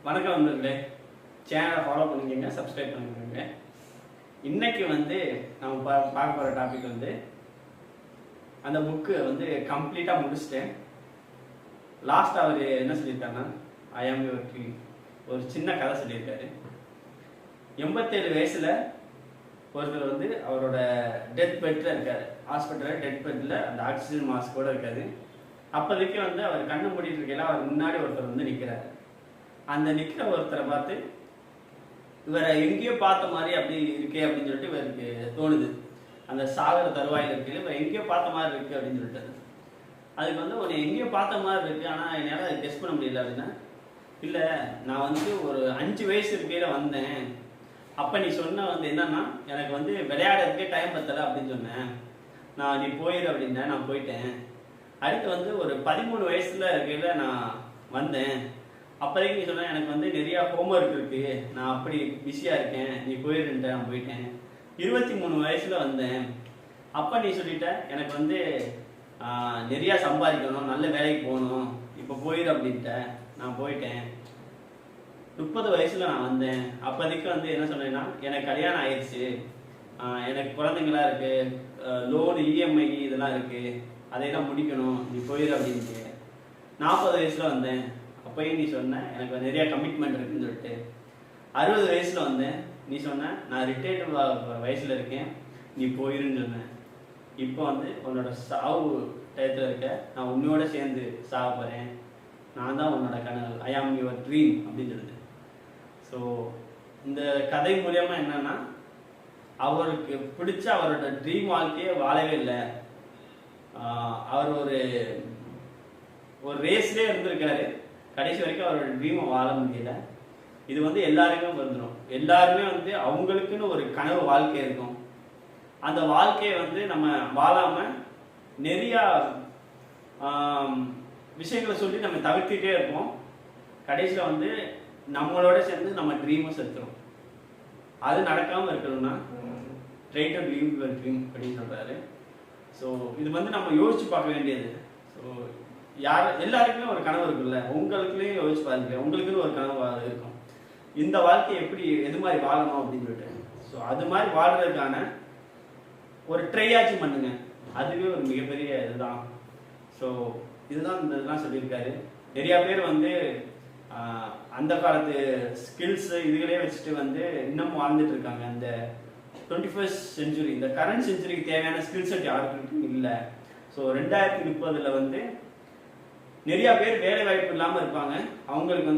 வணக்கம் நண்பர்களே, சேனலை ஃபாலோ பண்ணிக்கோங்க, சப்ஸ்கிரைப் பண்ணிக்கோங்க. இன்னைக்கு நம்ம பார்க்க போகிற டாபிக் அந்த புக்கு கம்ப்ளீட்டாக முடிச்சிட்டேன். லாஸ்ட் அவர் என்ன சொல்லியிருக்காருன்னா, ஐ ஆம் யுவர் கிங், ஒரு சின்ன கதை சொல்லியிருக்காரு. 87 வயசுல ஒருத்தர் அவரோட டெத் பெட்டில் இருக்காரு. ஹாஸ்பிட்டலில் டெத் பெட்டில் அந்த ஆக்சிஜன் மாஸ்க் கூட இருக்காது. அப்போதைக்கு அவர் கண்ணு மூடிட்டு இருக்கையில அவர் முன்னாடி ஒருத்தர் நிற்கிறாரு. அந்த நிற்கிற ஒருத்தரை பார்த்து இவரை எங்கேயோ பார்த்த மாதிரி அப்படி இருக்கே அப்படின்னு சொல்லிட்டு இவருக்கு தோணுது. அந்த சாகர தருவாயில் இருக்கையில இவர் எங்கேயோ பார்த்த மாதிரி இருக்கு அப்படின்னு சொல்லிட்டு அதுக்கு உன்னை எங்கேயோ பார்த்த மாதிரி இருக்கு, ஆனால் என்னால் அதை டெஸ்ட் பண்ண முடியல அப்படின்னா, இல்லை நான் ஒரு 5 வயசு இருக்கையில வந்தேன். அப்போ நீ சொன்ன என்னன்னா, எனக்கு விளையாடுறதுக்கே டைம் பத்தலை அப்படின்னு சொன்னேன். நீ போயிரு அப்படின்னா நான் போயிட்டேன். அடுத்து ஒரு 13 வயசுல இருக்கையில நான் வந்தேன். அப்போதைக்கு நீ சொன்ன எனக்கு நிறைய ஹோம்ஒர்க் இருக்கு, நான் அப்படி பிஸியாக இருக்கேன், நீ போயிருந்தேன், நான் போயிட்டேன். 23 வயசுல வந்தேன். அப்போ நீ சொல்லிட்ட எனக்கு நிறையா சம்பாதிக்கணும், நல்ல வேலைக்கு போகணும், இப்போ போயிரு அப்படின்ட்ட, நான் போயிட்டேன். 30 வயசுல நான் வந்தேன். அப்போதைக்கு என்ன சொன்னேன்னா, எனக்கு கல்யாணம் ஆயிடுச்சு, எனக்கு குழந்தைங்களா இருக்கு, லோனு இஎம்ஐ இதெல்லாம் இருக்கு, அதையெல்லாம் முடிக்கணும், நீ போயிரு அப்படின்ட்டு. 40 வயசுல வந்தேன். அப்பயும் நீ சொன்ன எனக்கு நிறைய கமிட்மெண்ட் இருக்குன்னு சொல்லிட்டு. 60 வயசுல வந்தேன். நீ சொன்ன நான் ரிட்டையர்ட் வயசுல இருக்கேன், நீ போயிருன்னு சொன்னேன். இப்போ உன்னோட சாவு டயத்தில் இருக்க, நான் உன்னோட சேர்ந்து சாக போறேன், நான் தான் உன்னோட கனவு, ஐ ஆம் யுவர் ட்ரீம் அப்படின்னு சொல்லுது. ஸோ இந்த கதை மூலியமா என்னன்னா, அவருக்கு பிடிச்ச அவரோட ட்ரீம் வாழ்க்கையே வாழவே இல்லை. அவர் ஒரு ரேஸ்லேயே இருந்திருக்காரு. கடைசி வரைக்கும் அவரோட ட்ரீமை வாழ முடியல. இது எல்லாருக்குமே வந்துடும். எல்லாருமே அவங்களுக்குன்னு ஒரு கனவு வாழ்க்கை இருக்கும். அந்த வாழ்க்கையை நம்ம வாழாம நிறையா விஷயங்களை சொல்லி நம்ம தவிர்த்துட்டே இருப்போம். கடைசியில் நம்மளோட சேர்ந்து நம்ம ட்ரீமும் செத்துரும். அது நடக்காம இருக்கணும்னா try to leave your dream அப்படின்னு சொல்றாரு. ஸோ இது நம்ம யோசிச்சு பார்க்க வேண்டியது. ஸோ எல்லாருக்குமே ஒரு கனவு இருக்குல்ல, உங்களுக்குள்ளேயும் யோசிச்சு பாருங்க, உங்களுக்குன்னு ஒரு கனவு இருக்கும். இந்த வாழ்க்கையை எப்படி எது மாதிரி வாழணும் அப்படின்னு சொல்லிட்டு. ஸோ அது மாதிரி வாழ்றதுக்கான ஒரு ட்ரையாச்சும் பண்ணுங்க, அதுவே ஒரு மிகப்பெரிய இதுதான். ஸோ இதுதான் இந்த இதெல்லாம் சொல்லியிருக்காரு. நிறைய பேர் அந்த காலத்து ஸ்கில்ஸ் இதுகளே வச்சுட்டு இன்னமும் வாழ்ந்துட்டு இருக்காங்க. இந்த 21st செஞ்சுரி, இந்த கரண்ட் செஞ்சுரிக்கு தேவையான ஸ்கில் செட் யாருக்கும் இல்லை. ஸோ 2030ல் நிறைய பேர் வேலை வாய்ப்பு இல்லாமல் இருப்பாங்க. அவங்களுக்கு